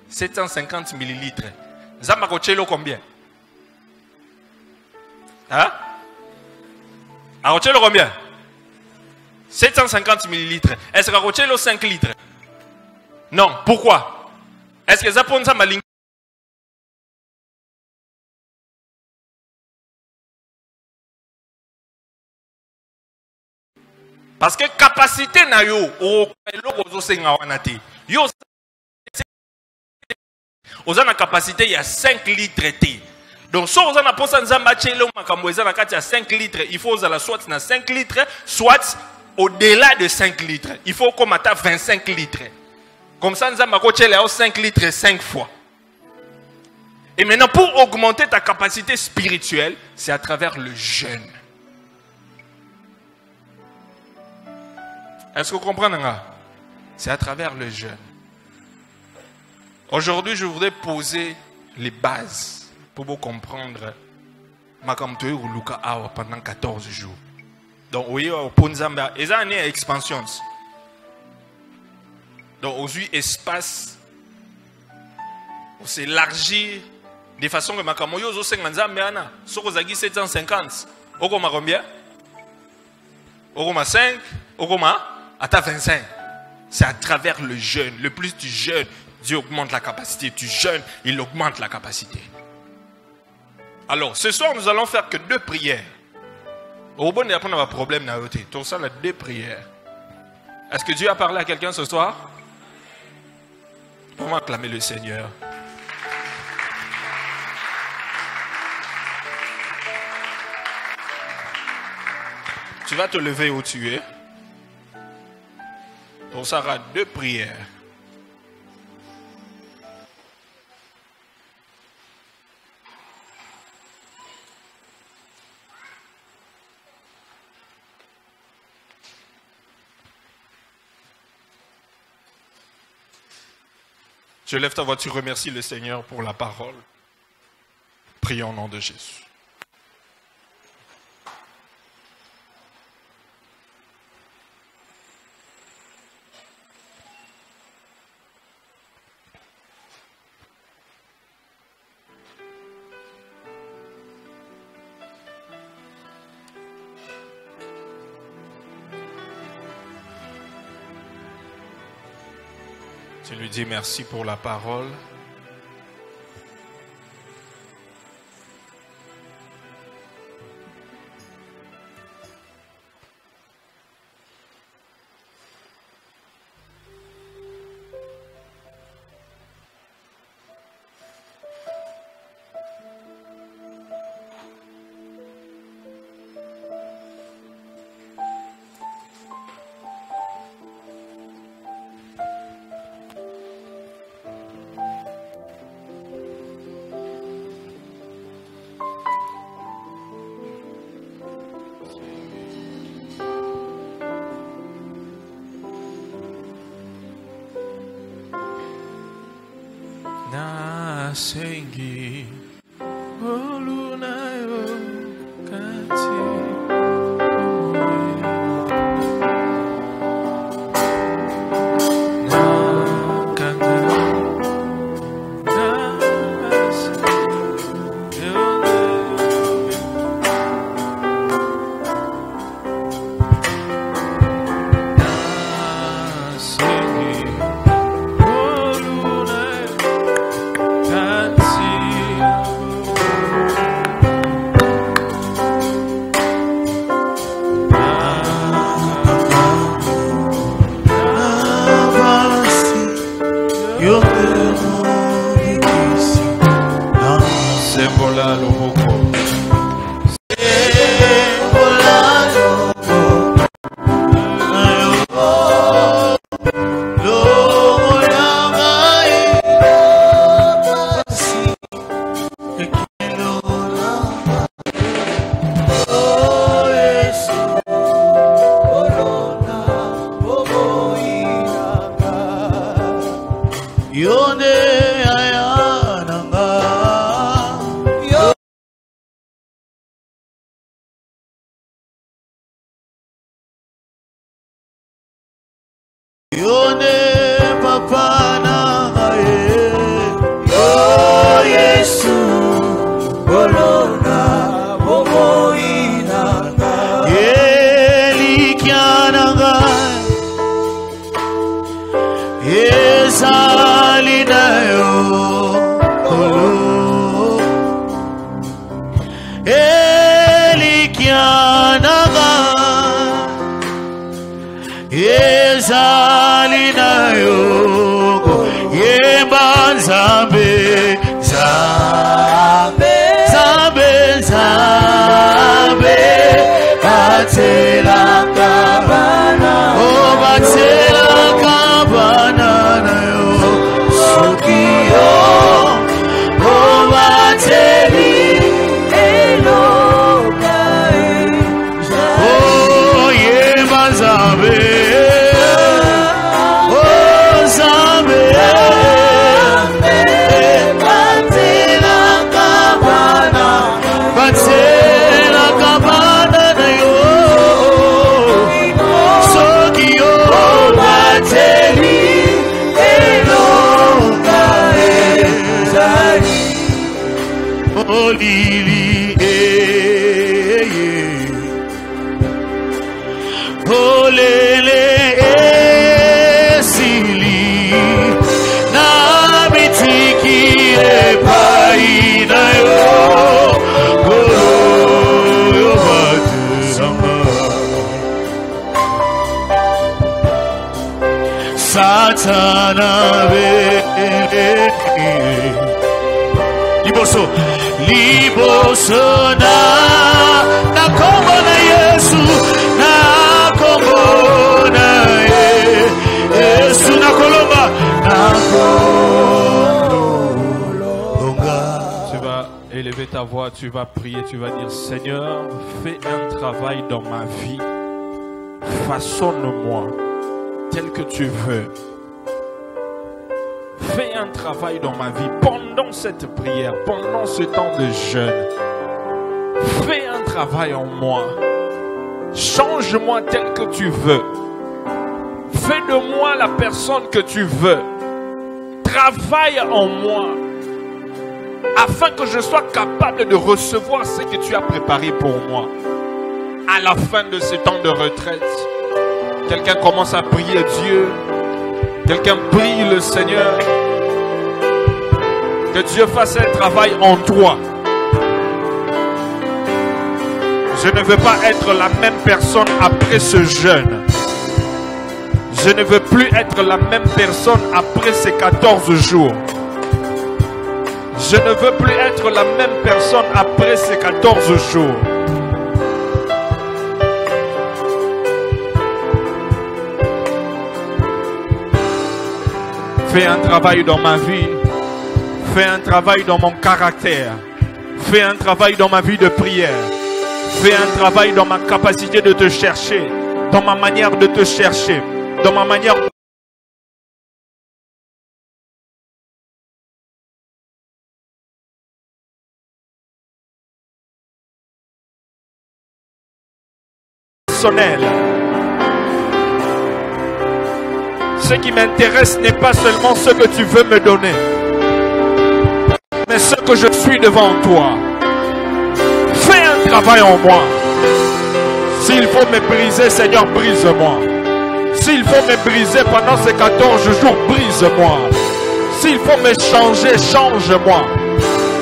750 millilitres. Nzamba ko chelo combien? Hein? A chelo combien? 750 millilitres. Est-ce que ko chelo 5 litres? Non, pourquoi? Est-ce que ça pose ça maling? Parce que capacité na yo o eloko senga wana te. Yo ozana capacité il y a 5 litres te. Donc si ozana posa nzamba chelo makambo eza na kati ya 5 litres, il faut ozala soit na 5 litres, soit au-delà de 5 litres. Il faut comme à 25 litres. Comme ça, nous avons 5 litres 5 fois. Et maintenant, pour augmenter ta capacité spirituelle, c'est à travers le jeûne. Est-ce que vous comprenez? C'est à travers le jeûne. Aujourd'hui, je voudrais poser les bases pour vous comprendre Makamtoe ou Luka Awa pendant 14 jours. Donc, vous voyez, au Ponzamba, et ça, c'est une expansion. Donc, aujourd'hui, espace, on s'élargit de façon que Makamoyo, zo 50 ans, soko zagi 750. Okoma combien? Okoma 5, Okoma ata 25. C'est à travers le jeûne. Le plus tu jeûnes, Dieu augmente la capacité. Tu jeûnes, il augmente la capacité. Alors, ce soir, nous allons faire que 2 prières. Au bon, il n'y a pas de problème. Tout ça, 2 prières. Est-ce que Dieu a parlé à quelqu'un ce soir? On va acclamer le Seigneur. Tu vas te lever où tu es. On sera 2 prières. Je lève ta voix, tu remercies le Seigneur pour la parole. Prions au nom de Jésus. Tu lui dis merci pour la parole. Sengi olunayo kati liboso. Liboso na kombo na Yesu, na kombo na Yesu na kolomba, na kolomba. Tu vas élever ta voix, tu vas prier, tu vas dire Seigneur, fais un travail dans ma vie. Façonne-moi tel que tu veux. Fais un travail dans ma vie pendant cette prière, pendant ce temps de jeûne. Fais un travail en moi. Change-moi tel que tu veux. Fais de moi la personne que tu veux. Travaille en moi afin que je sois capable de recevoir ce que tu as préparé pour moi. À la fin de ce temps de retraite, quelqu'un commence à prier Dieu. Quelqu'un prie le Seigneur. Que Dieu fasse un travail en toi. Je ne veux pas être la même personne après ce jeûne. Je ne veux plus être la même personne après ces 14 jours. Je ne veux plus être la même personne après ces 14 jours. Fais un travail dans ma vie. Fais un travail dans mon caractère. Fais un travail dans ma vie de prière. Fais un travail dans ma capacité de te chercher. Dans ma manière de te chercher. Dans ma manière personnelle. Ce qui m'intéresse n'est pas seulement ce que tu veux me donner, mais ce que je suis devant toi. Fais un travail en moi. S'il faut me briser, Seigneur, brise-moi. S'il faut me briser pendant ces 14 jours, brise-moi. S'il faut me changer, change-moi.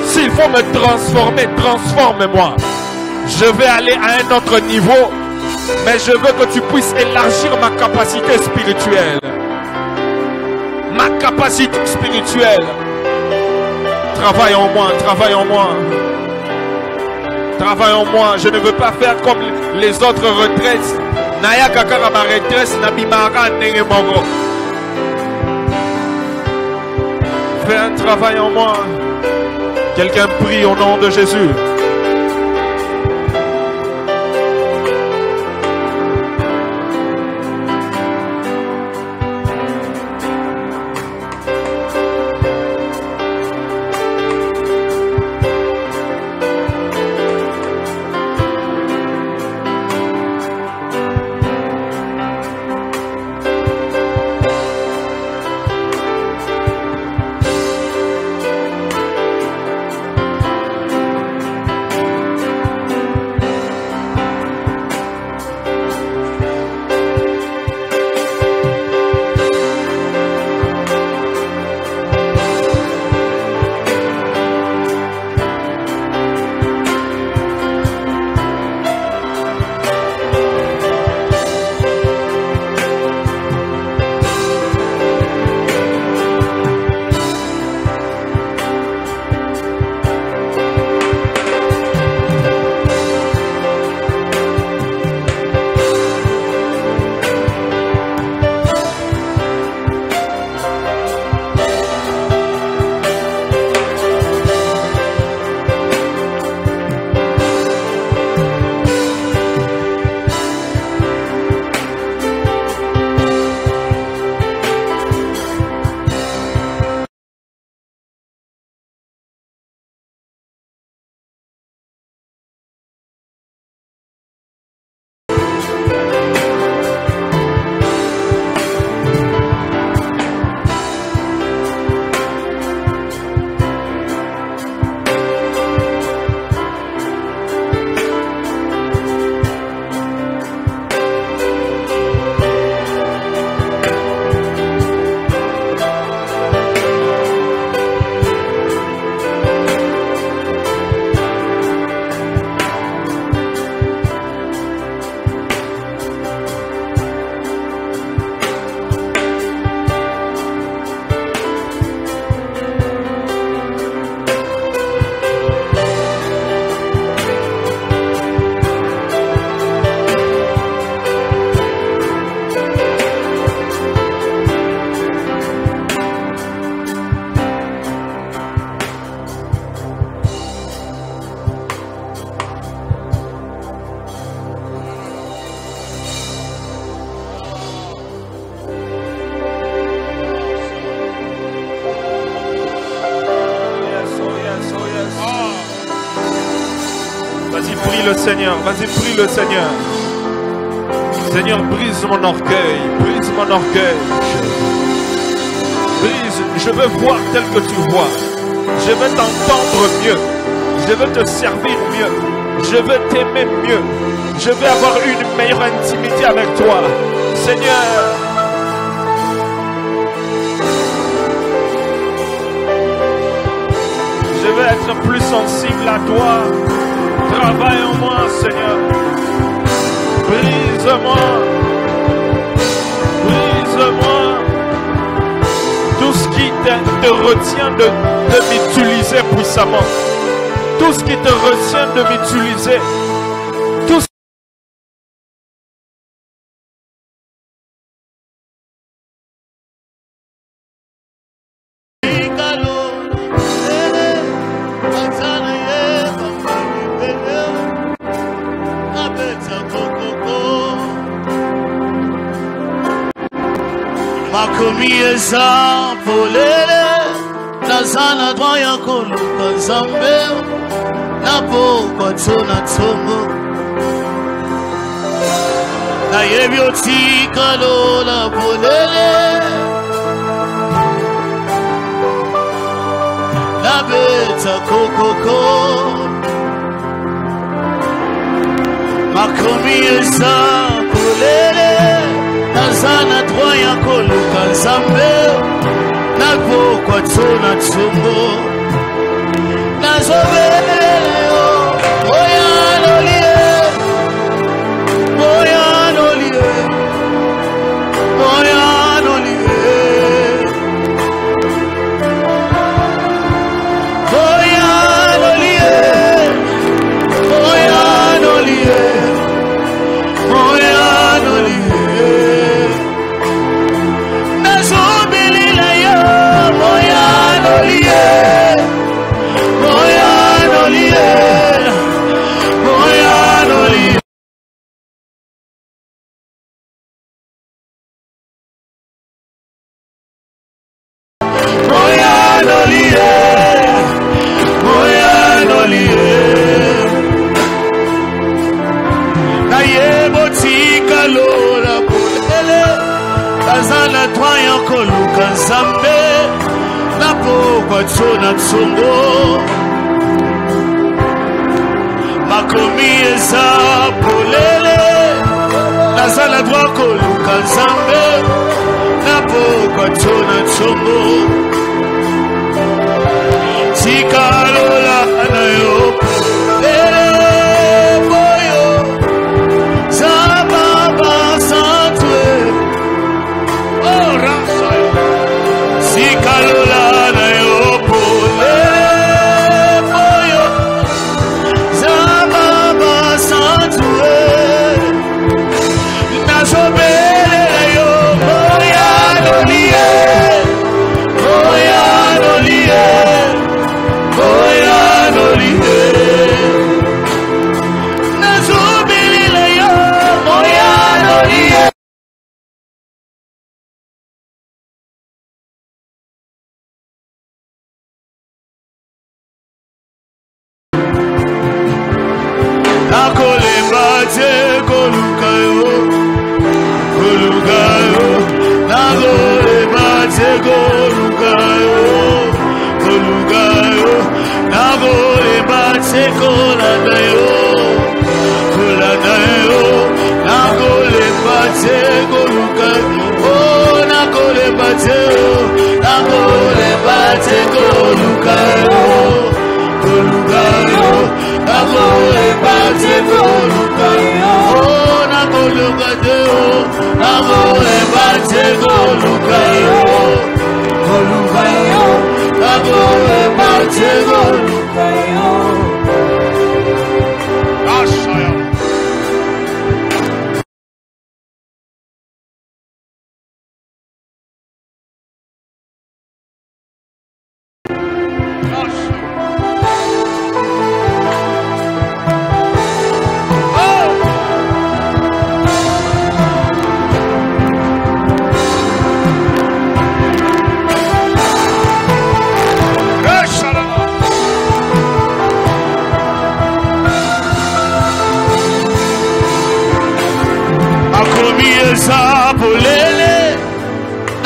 S'il faut me transformer, transforme-moi. Je vais aller à un autre niveau, mais je veux que tu puisses élargir ma capacité spirituelle. Ma capacité spirituelle. Travaille en moi, travaille en moi. Travaille en moi. Je ne veux pas faire comme les autres retraites. Naya kakara ma retraite na bimara nenge mongo. Fais un travail en moi. Quelqu'un prie au nom de Jésus. prie le Seigneur. Vas-y, prie le Seigneur. Seigneur, brise mon orgueil. Brise mon orgueil. Brise. Je veux voir tel que tu vois. Je veux t'entendre mieux. Je veux te servir mieux. Je veux t'aimer mieux. Je veux avoir une meilleure intimité avec toi. Seigneur. Je veux être plus sensible à toi. Travaille en moi, Seigneur. Brise-moi. Brise-moi. Tout ce qui te retient de m'utiliser puissamment. Tout ce qui te retient de m'utiliser. Tout ce Makomieza polele nazana dwaya koluka zambe napo kwatona tomo na yebiotika lola polele na beta kokoko makomieza polele nazana troya koluka zambe napo kwatona tomo nazobele oyanolie oyanolie oyanolie oyanolie oyanolie makomieza polele nazala droit koluka zambe napo kwatona tsongo tikalola na yo polele boyo zababa santwe oh rasa tikalola na yo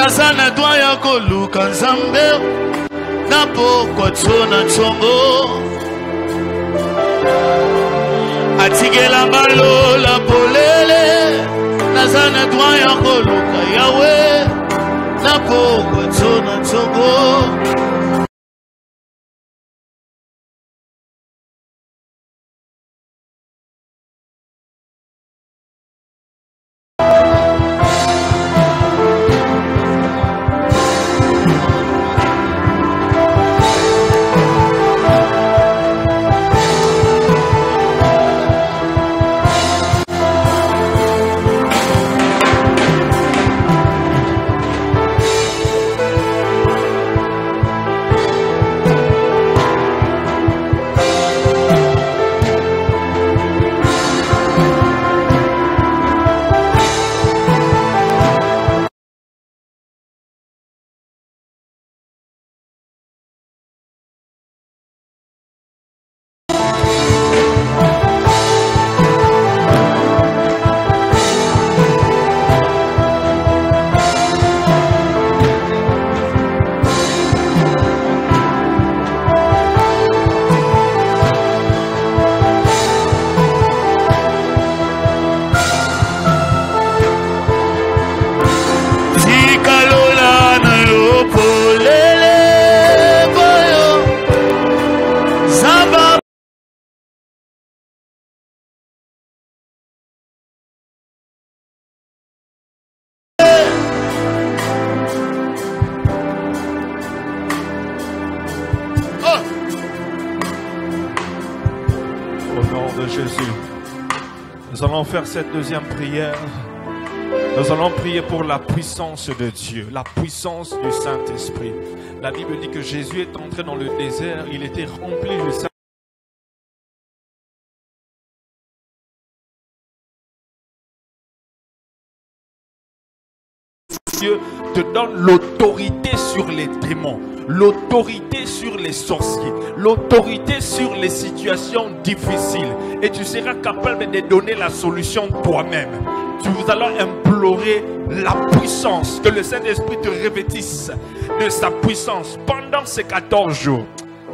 naza na droit ya koluka nzambe na pokwa tsona tsongo atikela balola polele naza na droit ya koluka yawe na pokwa tsona tsongo Nous allons faire cette deuxième prière. Nous allons prier pour la puissance de Dieu, la puissance du Saint-Esprit. La Bible dit que Jésus est entré dans le désert, il était rempli du Saint-Esprit. Dieu te donne l'autorité sur les démons, l'autorité sur les sorciers, l'autorité sur les situations difficiles. Et tu seras capable de donner la solution toi-même. Nous allons implorer la puissance, que le Saint-Esprit te revêtisse de sa puissance pendant ces 14 jours.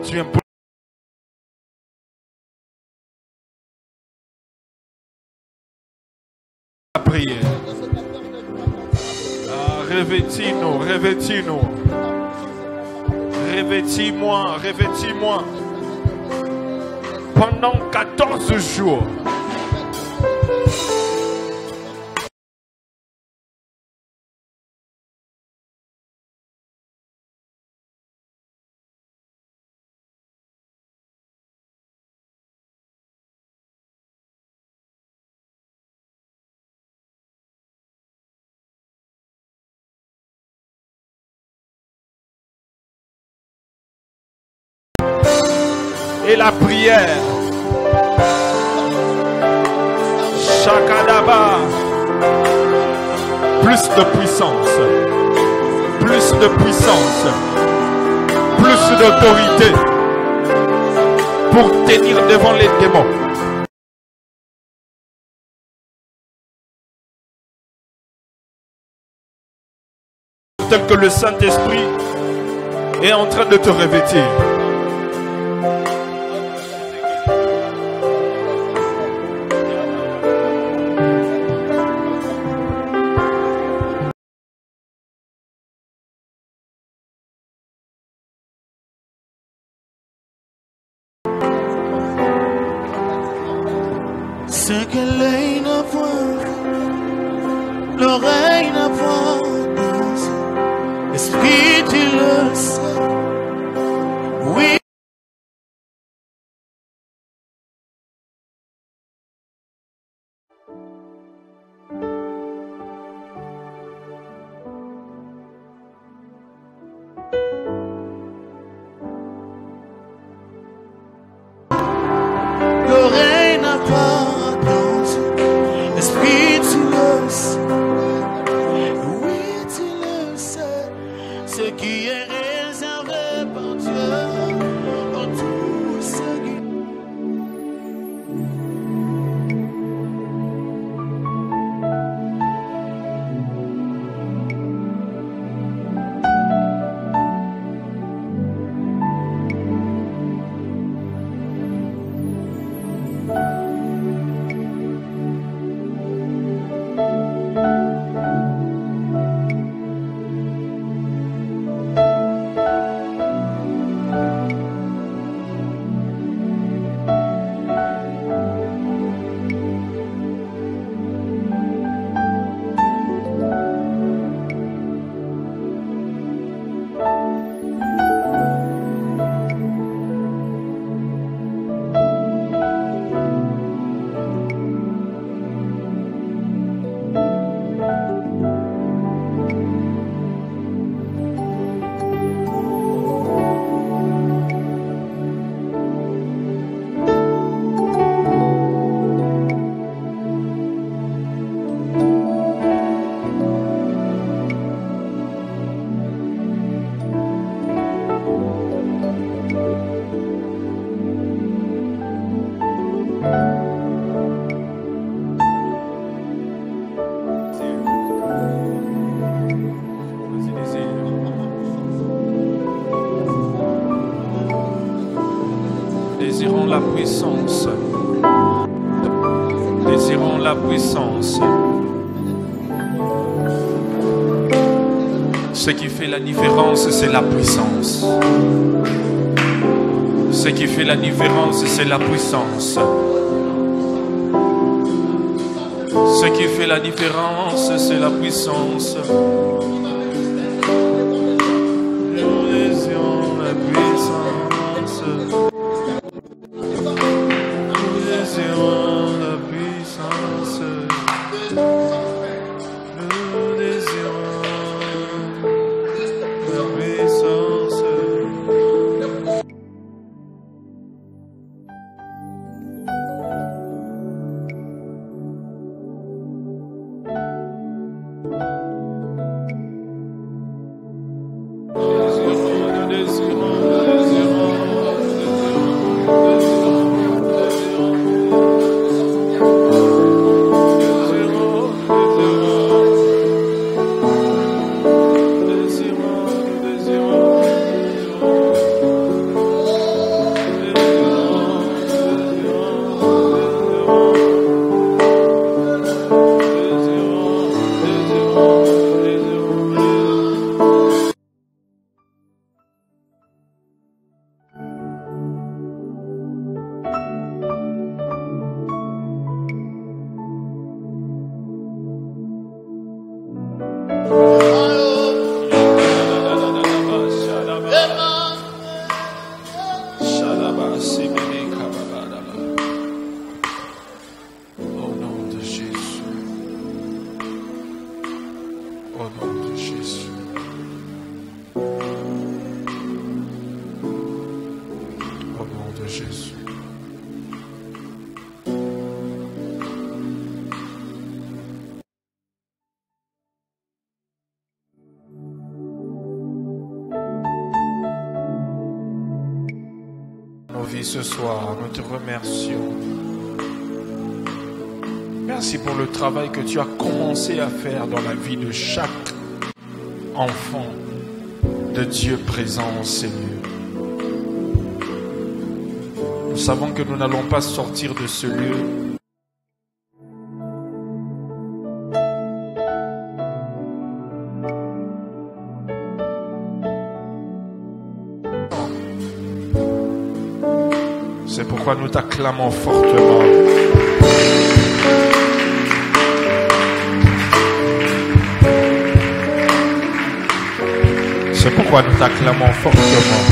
Tu implores la prière. Revêtis-nous, revêtis-nous. Revêtis-moi, revêtis-moi. Pendant 14 jours. Et la prière. Shakadaba. Plus de puissance. Plus de puissance. Plus d'autorité. Pour tenir devant les démons. Tel que le Saint-Esprit est en train de te revêtir. Ce que l'œil n'a point, l'oreille n'a point, l'esprit tu le sais. Oui. L'oreille n'a pas dansé, désirons la puissance. Désirons la puissance. Ce qui fait la différence, c'est la puissance. Ce qui fait la différence, c'est la puissance. Ce qui fait la différence, c'est la puissance. Nous désirons la puissance. Nous désirons la puissance. Nous désirons la puissance. Ce soir, nous te remercions. Merci pour le travail que tu as commencé à faire dans la vie de chaque enfant de Dieu présent, Seigneur. Nous savons que nous n'allons pas sortir de ce lieu C'est pourquoi nous t'acclamons fortement. C'est pourquoi nous t'acclamons fortement.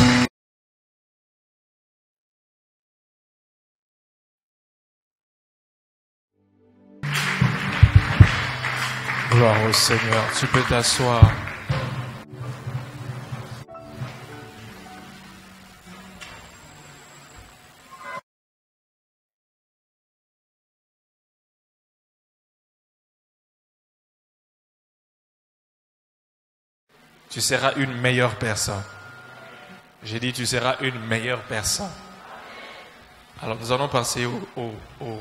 Gloire au Seigneur. Tu peux t'asseoir. Tu seras une meilleure personne. J'ai dit, tu seras une meilleure personne. Alors nous allons passer au